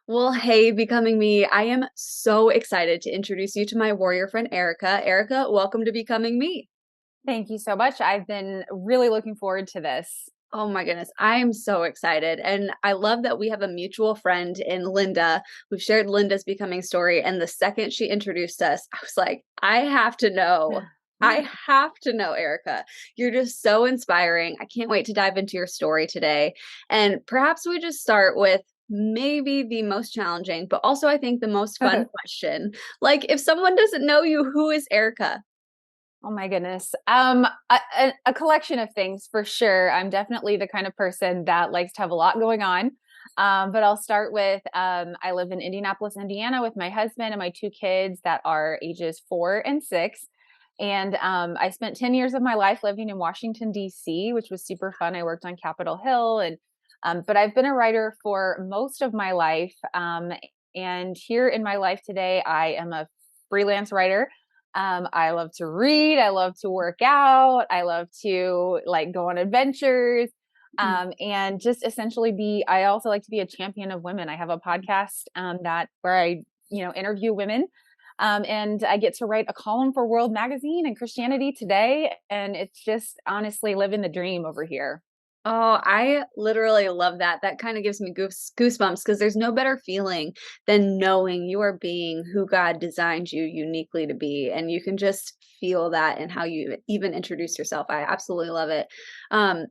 Well, hey, Becoming Me. I am so excited to introduce you to my warrior friend, Ericka. Ericka, welcome to Becoming Me. Thank you so much. I've been really looking forward to this. Oh my goodness, I am so excited. And I love that we have a mutual friend in Linda. We've shared Linda's becoming story. And the second she introduced us, I was like, I have to know. I have to know, Ericka. You're just so inspiring. I can't wait to dive into your story today. And perhaps we just start with maybe the most challenging, but also I think the most fun question. Like, if someone doesn't know you, who is Ericka? Oh my goodness. A collection of things for sure. I'm definitely the kind of person that likes to have a lot going on. But I'll start with I live in Indianapolis, Indiana with my husband and my two kids that are ages 4 and 6. And I spent 10 years of my life living in Washington, D.C., which was super fun. I worked on Capitol Hill but I've been a writer for most of my life. And here in my life today, I am a freelance writer. I love to read. I love to work out. I love to like go on adventures. And just essentially I also like to be a champion of women. I have a podcast where I, interview women. And I get to write a column for World Magazine and Christianity Today. And it's just honestly living the dream over here. Oh, I literally love that. That kind of gives me goosebumps because there's no better feeling than knowing you are being who God designed you uniquely to be. And you can just feel that in how you even introduce yourself. I absolutely love it. I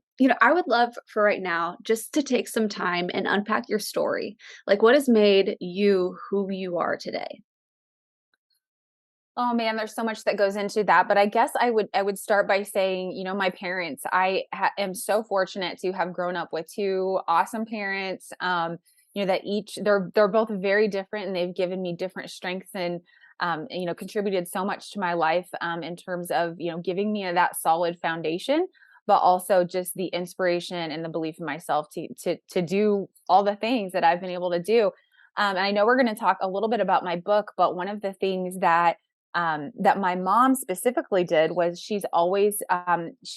would love for right now just to take some time and unpack your story. Like, what has made you who you are today? Oh man, there's so much that goes into that, but I guess I would start by saying, my parents. Am so fortunate to have grown up with two awesome parents. That they're both very different, and they've given me different strengths and contributed so much to my life in terms of giving me that solid foundation, but also just the inspiration and the belief in myself to do all the things that I've been able to do. And I know we're going to talk a little bit about my book, but one of the things that my mom specifically did was she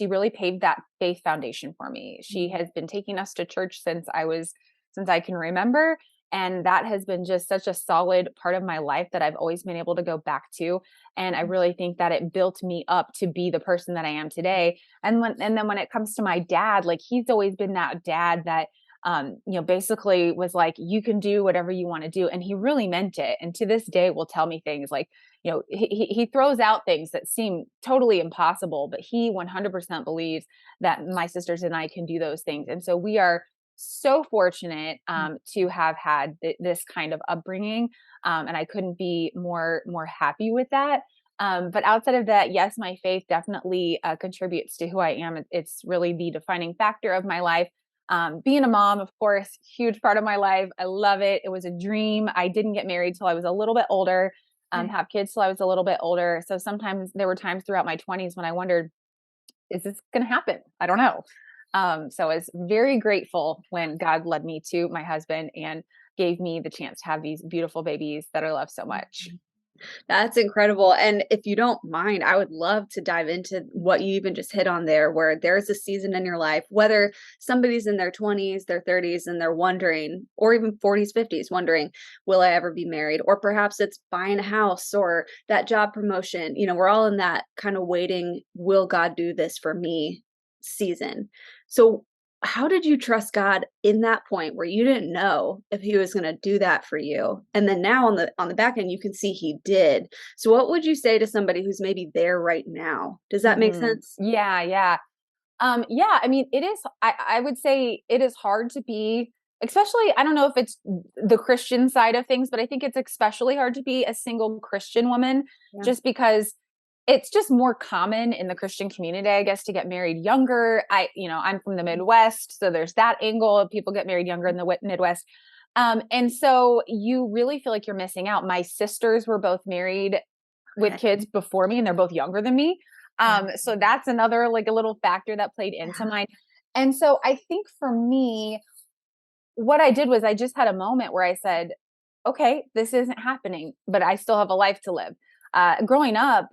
really paved that faith foundation for me. She has been taking us to church since I can remember. And that has been just such a solid part of my life that I've always been able to go back to. And I really think that it built me up to be the person that I am today. And then when it comes to my dad, like he's always been that dad that basically was like, you can do whatever you want to do. And he really meant it. And to this day will tell me things like, he throws out things that seem totally impossible, but he 100% believes that my sisters and I can do those things. And so we are so fortunate to have had this kind of upbringing. And I couldn't be more happy with that. But outside of that, yes, my faith definitely contributes to who I am. It's really the defining factor of my life. Being a mom, of course, huge part of my life. I love it. It was a dream. I didn't get married till I was a little bit older, have kids till I was a little bit older. So sometimes there were times throughout my 20s when I wondered, is this going to happen? I don't know. So I was very grateful when God led me to my husband and gave me the chance to have these beautiful babies that I love so much. That's incredible. And if you don't mind, I would love to dive into what you even just hit on there, where there's a season in your life, whether somebody's in their 20s, their 30s, and they're wondering, or even 40s, 50s, wondering, will I ever be married? Or perhaps it's buying a house or that job promotion. We're all in that kind of waiting, will God do this for me season. So how did you trust God in that point where you didn't know if he was going to do that for you? And then now on the back end, you can see he did. So what would you say to somebody who's maybe there right now? Does that make sense? Yeah, yeah. Yeah, I mean, I would say it is hard to be, especially, I don't know if it's the Christian side of things, but I think it's especially hard to be a single Christian woman Yeah. just because it's just more common in the Christian community, I guess, to get married younger. I'm from the Midwest, so there's that angle of people get married younger in the Midwest. And so you really feel like you're missing out. My sisters were both married with Okay. kids before me, and they're both younger than me. So that's another like a little factor that played into mine. And so I think for me, what I did was I just had a moment where I said, okay, this isn't happening, but I still have a life to live. Growing up,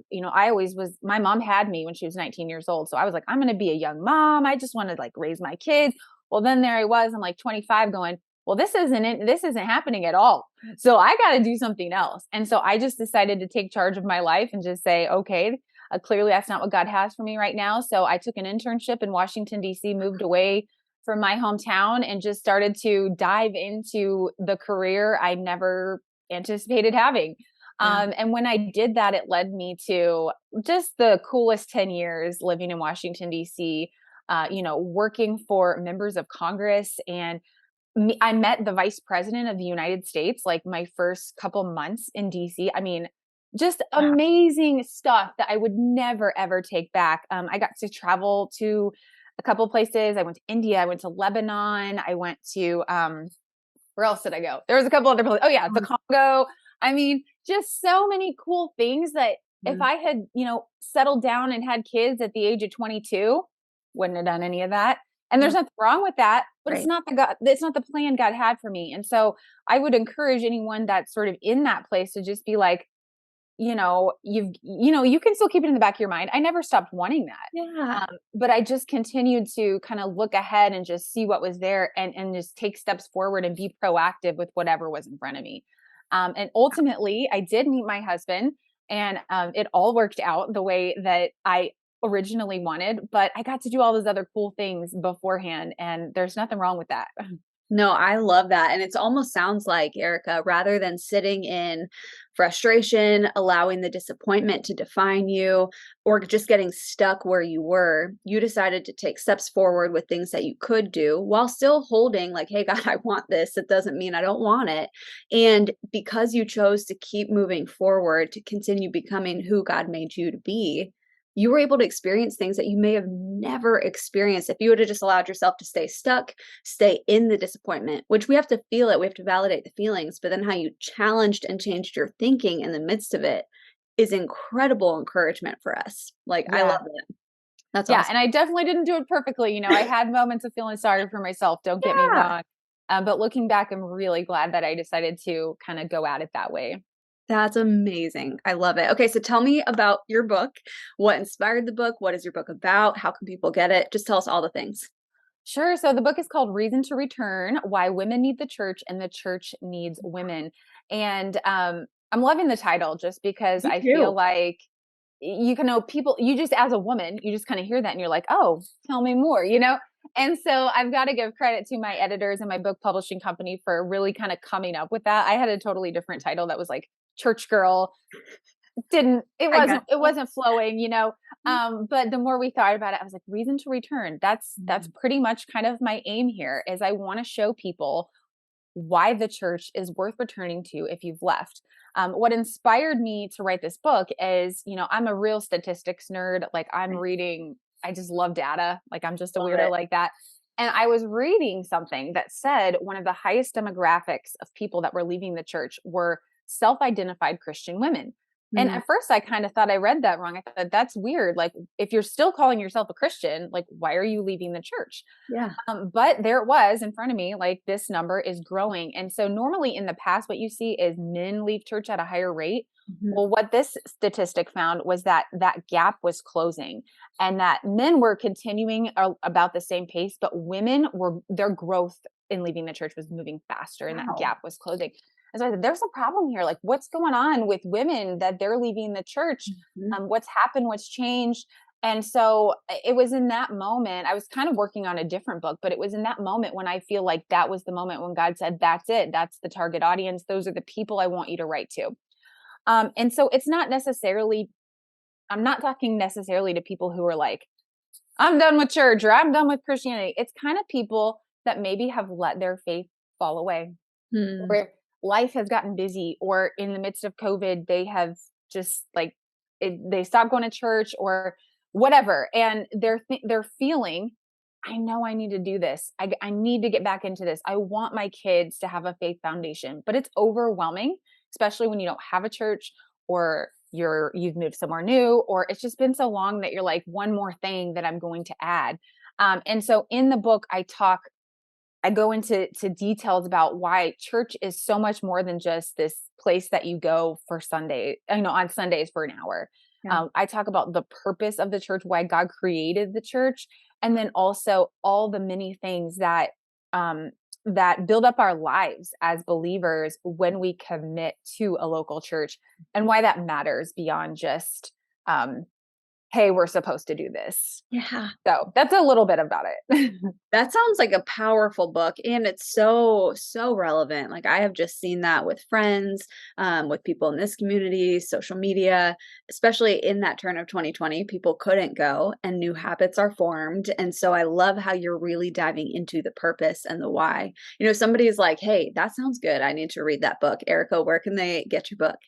my mom had me when she was 19 years old. So I was like, I'm going to be a young mom. I just want to like raise my kids. Well, then there I was, I'm like 25 going, well, this isn't happening at all. So I got to do something else. And so I just decided to take charge of my life and just say, okay, clearly that's not what God has for me right now. So I took an internship in Washington, D.C., moved away from my hometown and just started to dive into the career I never anticipated having. Yeah. And when I did that, it led me to just the coolest 10 years living in Washington, D.C., working for members of Congress. And I met the vice president of the United States like my first couple months in DC. I mean, just Wow. amazing stuff that I would never, ever take back. I got to travel to a couple places. I went to India, I went to Lebanon, I went to, where else did I go? There was a couple other places. Oh, yeah, the Congo. I mean, just so many cool things that if I had, settled down and had kids at the age of 22, wouldn't have done any of that. And there's Yeah. nothing wrong with that, but Right. it's not the plan God had for me. And so I would encourage anyone that's sort of in that place to just be like, you can still keep it in the back of your mind. I never stopped wanting that. Yeah. But I just continued to kind of look ahead and just see what was there and just take steps forward and be proactive with whatever was in front of me. And ultimately, I did meet my husband, and it all worked out the way that I originally wanted. But I got to do all those other cool things beforehand, and there's nothing wrong with that. No, I love that. And it's almost sounds like, Ericka, rather than sitting in frustration, allowing the disappointment to define you, or just getting stuck where you were, you decided to take steps forward with things that you could do while still holding, like, hey, God, I want this. It doesn't mean I don't want it. And because you chose to keep moving forward, to continue becoming who God made you to be, you were able to experience things that you may have never experienced if you would have just allowed yourself to stay stuck, stay in the disappointment, which we have to feel it. We have to validate the feelings, but then how you challenged and changed your thinking in the midst of it is incredible encouragement for us. Like, I Yeah. love it. That's Yeah. awesome. And I definitely didn't do it perfectly. I had moments of feeling sorry for myself. Don't get me Yeah. wrong. But looking back, I'm really glad that I decided to kind of go at it that way. That's amazing. I love it. Okay, so tell me about your book. What inspired the book? What is your book about? How can people get it? Just tell us all the things. Sure. So the book is called Reason to Return: Why Women Need the Church and the Church Needs Women. And I'm loving the title just because Me I feel too. like you can know people, you just, as a woman, you just kind of hear that and you're like, oh, tell me more. And so I've got to give credit to my editors and my book publishing company for really kind of coming up with that. I had a totally different title that was like Church Girl. Didn't it I got wasn't it wasn't flowing. you. But the more we thought about it, I was like, reason to return. That's pretty much kind of my aim here, is I want to show people why the church is worth returning to if you've left. What inspired me to write this book is, I'm a real statistics nerd. Like, I just love data. Like, I'm just a Love weirdo it. like that. And I was reading something that said one of the highest demographics of people that were leaving the church were self-identified Christian women. And Mm, at first I kind of thought I read that wrong. I thought, that's weird. Like, if you're still calling yourself a Christian, like, why are you leaving the church? yeah. But there it was in front of me, like, this number is growing. And so normally in the past, what you see is men leave church at a higher rate. Mhm. Well, what this statistic found was that that gap was closing, and that men were continuing about the same pace, but their growth in leaving the church was moving faster, and that Wow. gap was closing. And so I said, there's a problem here. Like, what's going on with women that they're leaving the church? Mhm. What's happened? What's changed? And so it was in that moment, I was kind of working on a different book, but it was in that moment when I feel like that was the moment when God said, that's it. That's the target audience. Those are the people I want you to write to. And so it's not necessarily, I'm not talking necessarily to people who are like, I'm done with church or I'm done with Christianity. It's kind of people that maybe have let their faith fall away, Hmm. or life has gotten busy, or in the midst of COVID, they have just like, they stopped going to church or whatever. And they're feeling, I know I need to do this. I need to get back into this. I want my kids to have a faith foundation, but it's overwhelming, especially when you don't have a church, or you've moved somewhere new, or it's just been so long that you're like, one more thing that I'm going to add. And so in the book, I go into details about why church is so much more than just this place that you go for Sunday, on Sundays for an hour. Yeah. I talk about the purpose of the church, why God created the church, and then also all the many things that that build up our lives as believers when we commit to a local church, and why that matters beyond just, hey, we're supposed to do this. Yeah. So that's a little bit about it. That sounds like a powerful book, and it's so, so relevant. Like, I have just seen that with friends, with people in this community, social media, especially in that turn of 2020, people couldn't go and new habits are formed. And so I love how you're really diving into the purpose and the why. Somebody's like, hey, that sounds good. I need to read that book. Ericka, where can they get your book?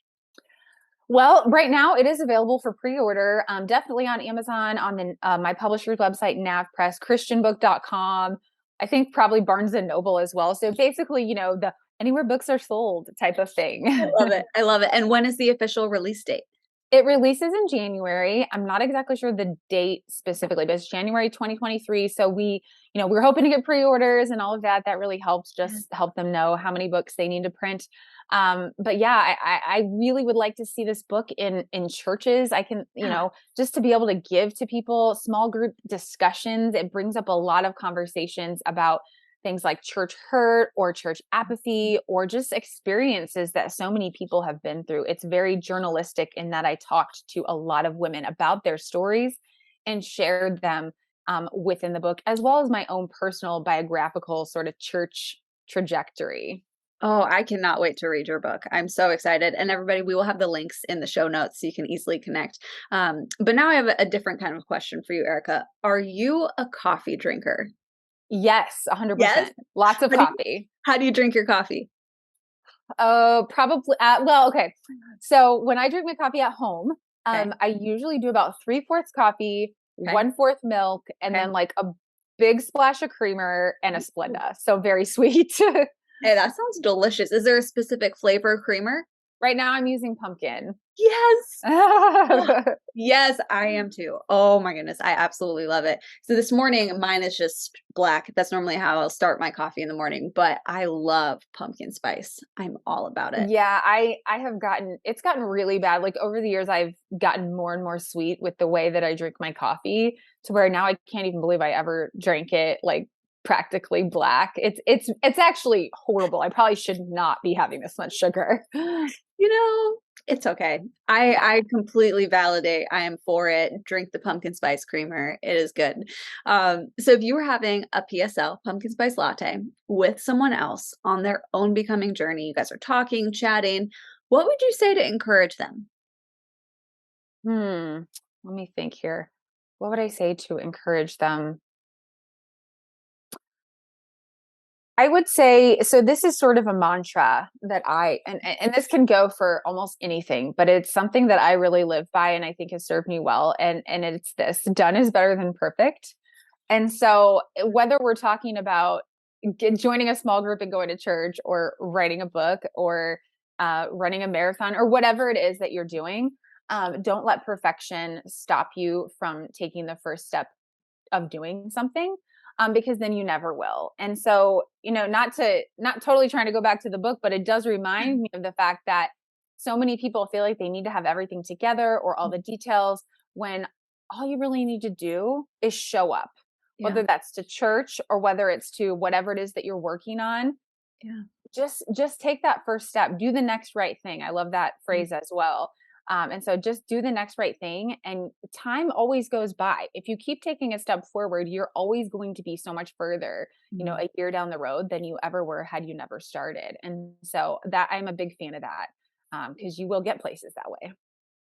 Well, right now it is available for pre-order. Definitely on Amazon, on the my publisher's website, NavPress, ChristianBook.com. I think probably Barnes and Noble as well. So basically, the anywhere books are sold type of thing. I love it. I love it. And when is the official release date? It releases in January. I'm not exactly sure the date specifically, but it's January 2023. So we're hoping to get pre-orders and all of that. That really helps just help them know how many books they need to print. But yeah, I really would like to see this book in churches. I can, just to be able to give to people small group discussions. It brings up a lot of conversations about things like church hurt or church apathy or just experiences that so many people have been through. It's very journalistic in that I talked to a lot of women about their stories and shared them within the book, as well as my own personal biographical sort of church trajectory. Oh, I cannot wait to read your book. I'm so excited. And everybody, we will have the links in the show notes so you can easily connect. But now I have a different kind of question for you, Ericka. Are you a coffee drinker? Yes, 100%. Yes. Lots of coffee. How do you drink your coffee? Oh, probably. Well, okay. So when I drink my coffee at home, Okay. I usually do about 3/4 coffee, Okay. 1/4 milk, and Okay. then like a big splash of creamer and a Splenda. So very sweet. Hey, that sounds delicious. Is there a specific flavor creamer? Right now I'm using pumpkin. Yes. Oh, Oh, yes, I am too. Oh my goodness, I absolutely love it. So this morning, mine is just black. That's normally how I'll start my coffee in the morning, but I love pumpkin spice. I'm all about it. yeah, I have it's gotten really bad. Like over the years, I've gotten more and more sweet with the way that I drink my coffee, to where now I can't even believe I ever drank it like practically black. It's actually horrible. I probably should not be having this much sugar. You know, it's okay. I completely validate. I am for it. Drink the pumpkin spice creamer. It is good. So if you were having a PSL, pumpkin spice latte, with someone else on their own becoming journey, you guys are talking, chatting, what would you say to encourage them? Let me think here. What would I say to encourage them? I would say, so this is sort of a mantra that and this can go for almost anything, but it's something that I really live by and I think has served me well. And it's this: done is better than perfect. And so whether we're talking about joining a small group and going to church, or writing a book, or running a marathon, or whatever it is that you're doing, don't let perfection stop you from taking the first step of doing something, because then you never will. And so, not totally trying to go back to the book, but it does remind me of the fact that so many people feel like they need to have everything together or all the details, when all you really need to do is show up, Yeah. whether that's to church or whether it's to whatever it is that you're working on. Yeah. Just take that first step, do the next right thing. I love that phrase as well. And so just do the next right thing, and time always goes by. If you keep taking a step forward, you're always going to be so much further, a year down the road than you ever were had you never started. And so that I'm a big fan of that, because you will get places that way.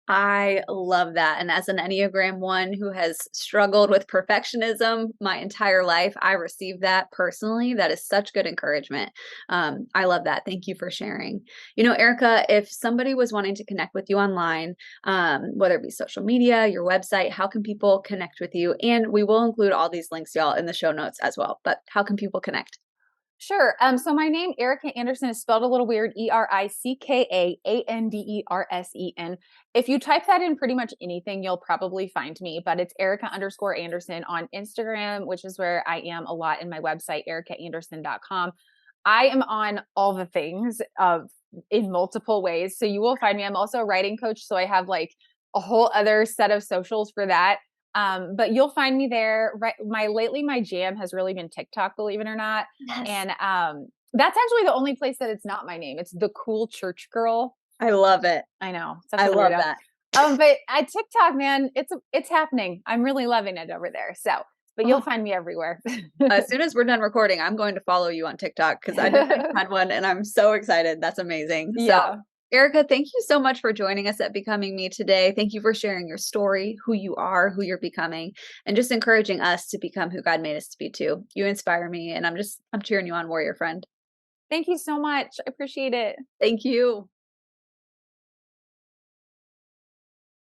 I love that. And as an Enneagram 1 who has struggled with perfectionism my entire life, I receive that personally. That is such good encouragement. I love that. Thank you for sharing. Ericka, if somebody was wanting to connect with you online, whether it be social media, your website, how can people connect with you? And we will include all these links, y'all, in the show notes as well. But how can people connect? Sure. So my name, Ericka Andersen, is spelled a little weird: ERICKAANDERSEN. If you type that in pretty much anything, you'll probably find me, but it's Ericka_Andersen on Instagram, which is where I am a lot, in my website, erickaandersen.com. I am on all the things in multiple ways. So you will find me. I'm also a writing coach. So I have like a whole other set of socials for that. But you'll find me there. Right. Lately my jam has really been TikTok, believe it or not. Yes. And that's actually the only place that it's not my name. It's the Cool Church Girl. I love it. I know, such I a love weirdo. that. But at TikTok, man, it's happening. I'm really loving it over there. So, but you'll Oh, find me everywhere. as soon as we're done recording, I'm going to follow you on TikTok because I just had one and I'm so excited. That's amazing. So, Yeah. Ericka, thank you so much for joining us at Becoming Me today. Thank you for sharing your story, who you are, who you're becoming, and just encouraging us to become who God made us to be too. You inspire me, and I'm cheering you on, warrior friend. Thank you so much. I appreciate it. Thank you.